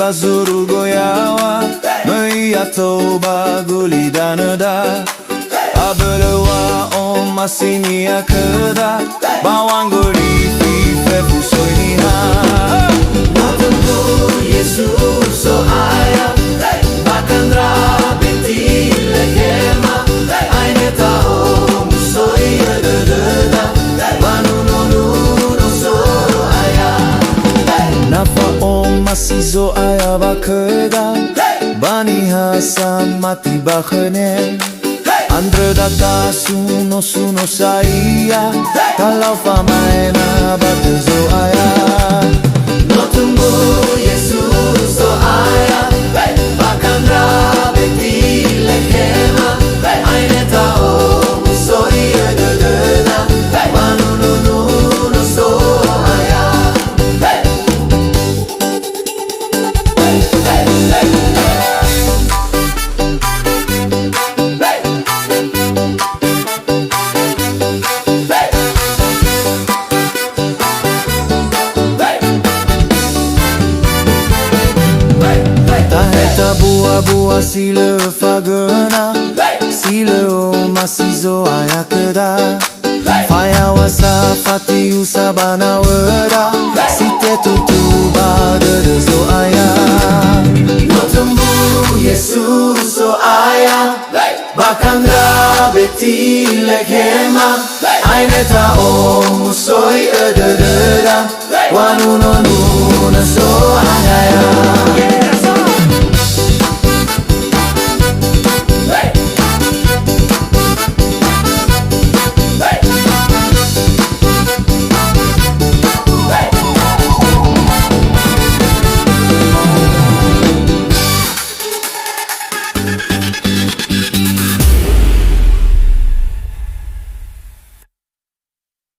Lazuru goyawa Meyatoba gulidanada Abelewa on masini akada Bawangori fife fusoiniha Natanto Jesus so aya Bakandra beti legema Aineta o musoi adada Banuno so aya Nafa o masizo aya bakada Bani Hasan mati bakhane Andre data suno saya Kalau famaena batezo aya Notumbo Yesus so aya Bakandra beti lekema Aineta o musoi adada Banuno so aya Taheta buah sila fagana Sila o masizo ayakada Faya wasa fati usabana wada Site tutuba dedezo aya Notumbu Yesus so aya Bakandra beti leghema Aineta o musoi edededa Wanuno nuna so aya